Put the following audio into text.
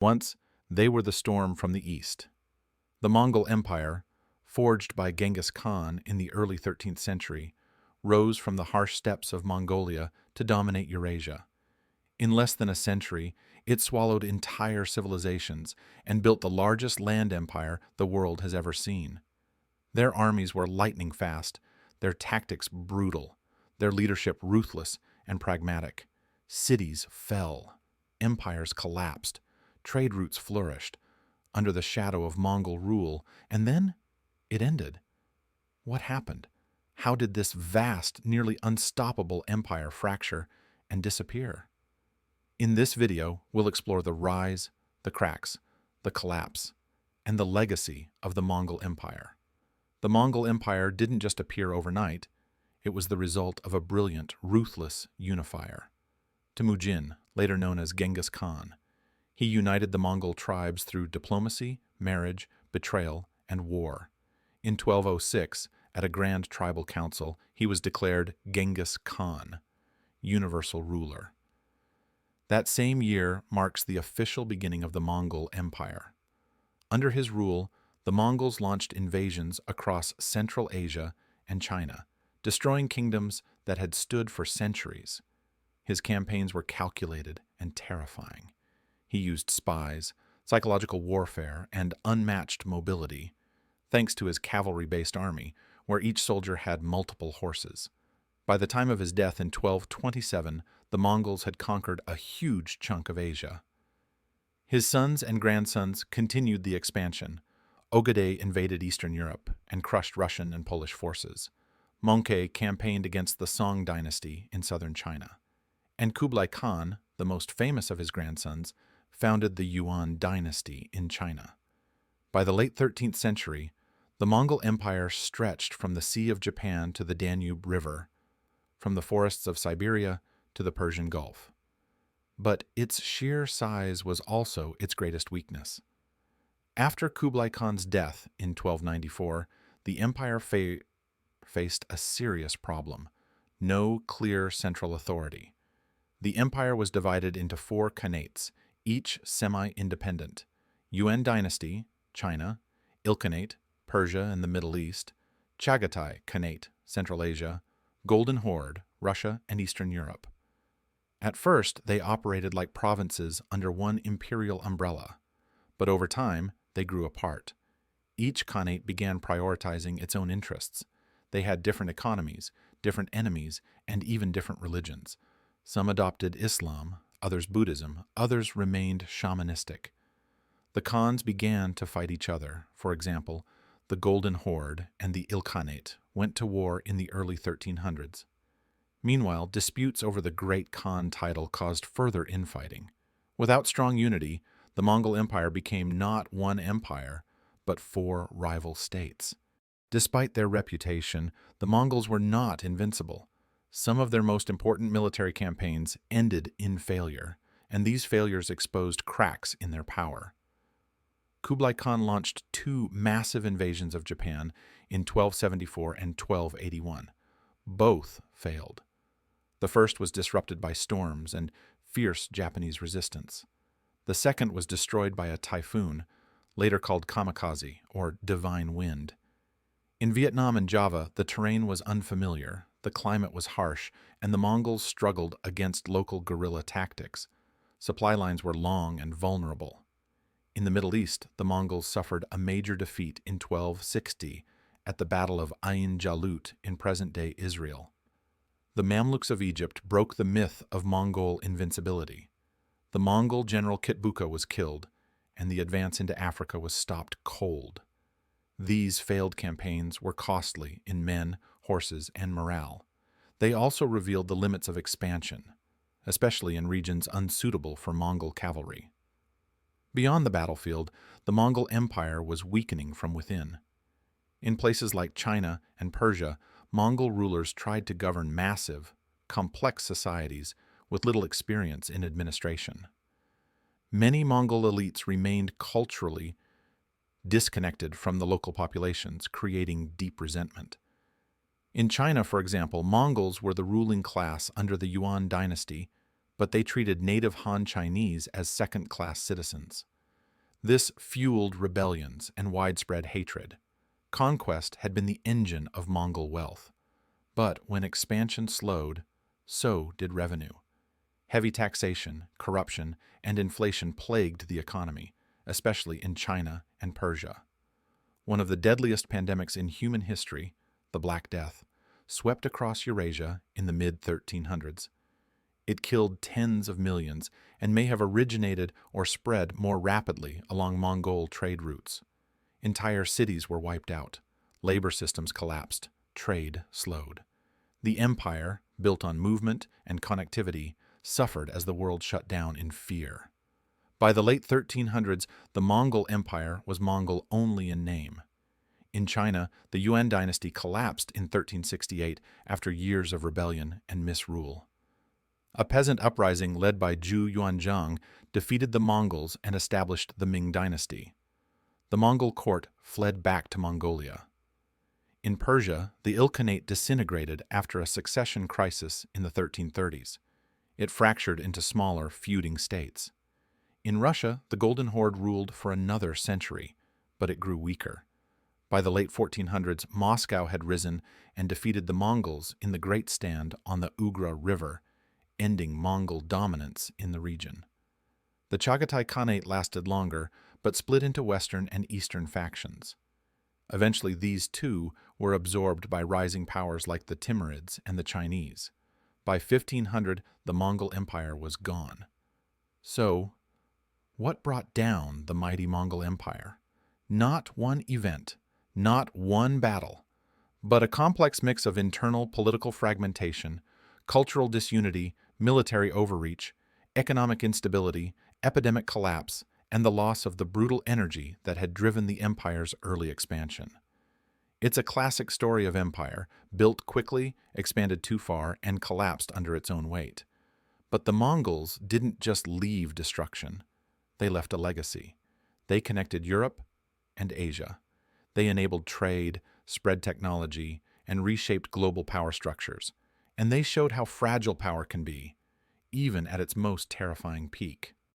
Once, they were the storm from the east. The Mongol Empire, forged by Genghis Khan in the early 13th century, rose from the harsh steppes of Mongolia to dominate Eurasia. In less than a century, it swallowed entire civilizations and built the largest land empire the world has ever seen. Their armies were lightning fast, their tactics brutal, their leadership ruthless and pragmatic. Cities fell, empires collapsed, trade routes flourished under the shadow of Mongol rule, and then it ended. What happened? How did this vast, nearly unstoppable empire fracture and disappear? In this video, we'll explore the rise, the cracks, the collapse, and the legacy of the Mongol Empire. The Mongol Empire didn't just appear overnight, it was the result of a brilliant, ruthless unifier. Temujin, later known as Genghis Khan. He united the Mongol tribes through diplomacy, marriage, betrayal, and war. In 1206, at a grand tribal council, he was declared Genghis Khan, universal ruler. That same year marks the official beginning of the Mongol Empire. Under his rule, the Mongols launched invasions across Central Asia and China, destroying kingdoms that had stood for centuries. His campaigns were calculated and terrifying. He used spies, psychological warfare, and unmatched mobility, thanks to his cavalry-based army, where each soldier had multiple horses. By the time of his death in 1227, the Mongols had conquered a huge chunk of Asia. His sons and grandsons continued the expansion. Ogadai invaded Eastern Europe and crushed Russian and Polish forces. Mongke campaigned against the Song dynasty in southern China. And Kublai Khan, the most famous of his grandsons, founded the Yuan dynasty in China. By the late 13th century, the Mongol Empire stretched from the Sea of Japan to the Danube River, from the forests of Siberia to the Persian Gulf. But its sheer size was also its greatest weakness. After Kublai Khan's death in 1294, the empire faced a serious problem: no clear central authority. The empire was divided into 4 Khanates, each semi-independent: Yuan dynasty, China; Ilkhanate, Persia and the Middle East; Chagatai Khanate, Central Asia; Golden Horde, Russia and Eastern Europe. At first, they operated like provinces under one imperial umbrella, but over time, they grew apart. Each Khanate began prioritizing its own interests. They had different economies, different enemies, and even different religions. Some adopted Islam, others Buddhism, others remained shamanistic. The Khans began to fight each other. For example, the Golden Horde and the Ilkhanate went to war in the early 1300s. Meanwhile, disputes over the Great Khan title caused further infighting. Without strong unity, the Mongol Empire became not one empire, but 4 rival states. Despite their reputation, the Mongols were not invincible. Some of their most important military campaigns ended in failure, and these failures exposed cracks in their power. Kublai Khan launched 2 massive invasions of Japan in 1274 and 1281. Both failed. The first was disrupted by storms and fierce Japanese resistance. The second was destroyed by a typhoon, later called kamikaze, or divine wind. In Vietnam and Java, the terrain was unfamiliar, the climate was harsh, and the Mongols struggled against local guerrilla tactics. Supply lines were long and vulnerable. In the Middle East, the Mongols suffered a major defeat in 1260 at the Battle of Ain Jalut in present-day Israel. The Mamluks of Egypt broke the myth of Mongol invincibility. The Mongol general Kitbuka was killed, and the advance into Africa was stopped cold. These failed campaigns were costly in men, horses, and morale. They also revealed the limits of expansion, especially in regions unsuitable for Mongol cavalry. Beyond the battlefield, the Mongol Empire was weakening from within. In places like China and Persia, Mongol rulers tried to govern massive, complex societies with little experience in administration. Many Mongol elites remained culturally disconnected from the local populations, creating deep resentment. In China, for example, Mongols were the ruling class under the Yuan dynasty, but they treated native Han Chinese as second-class citizens. This fueled rebellions and widespread hatred. Conquest had been the engine of Mongol wealth. But when expansion slowed, so did revenue. Heavy taxation, corruption, and inflation plagued the economy, especially in China and Persia. One of the deadliest pandemics in human history, the Black Death, swept across Eurasia in the mid-1300s. It killed tens of millions and may have originated or spread more rapidly along Mongol trade routes. Entire cities were wiped out, labor systems collapsed, trade slowed. The empire, built on movement and connectivity, suffered as the world shut down in fear. By the late 1300s, the Mongol Empire was Mongol only in name. In China, the Yuan dynasty collapsed in 1368 after years of rebellion and misrule. A peasant uprising led by Zhu Yuanzhang defeated the Mongols and established the Ming Dynasty. The Mongol court fled back to Mongolia. In Persia, the Khanate disintegrated after a succession crisis in the 1330s. It fractured into smaller, feuding states. In Russia, the Golden Horde ruled for another century, but it grew weaker. By the late 1400s, Moscow had risen and defeated the Mongols in the Great Stand on the Ugra River, ending Mongol dominance in the region. The Chagatai Khanate lasted longer, but split into western and eastern factions. Eventually, these too were absorbed by rising powers like the Timurids and the Chinese. By 1500, the Mongol Empire was gone. So, what brought down the mighty Mongol Empire? Not one event, not one battle, but a complex mix of internal political fragmentation, cultural disunity, military overreach, economic instability, epidemic collapse, and the loss of the brutal energy that had driven the empire's early expansion. It's a classic story of empire, built quickly, expanded too far, and collapsed under its own weight. But the Mongols didn't just leave destruction. They left a legacy. They connected Europe and Asia. They enabled trade, spread technology, and reshaped global power structures. And they showed how fragile power can be, even at its most terrifying peak.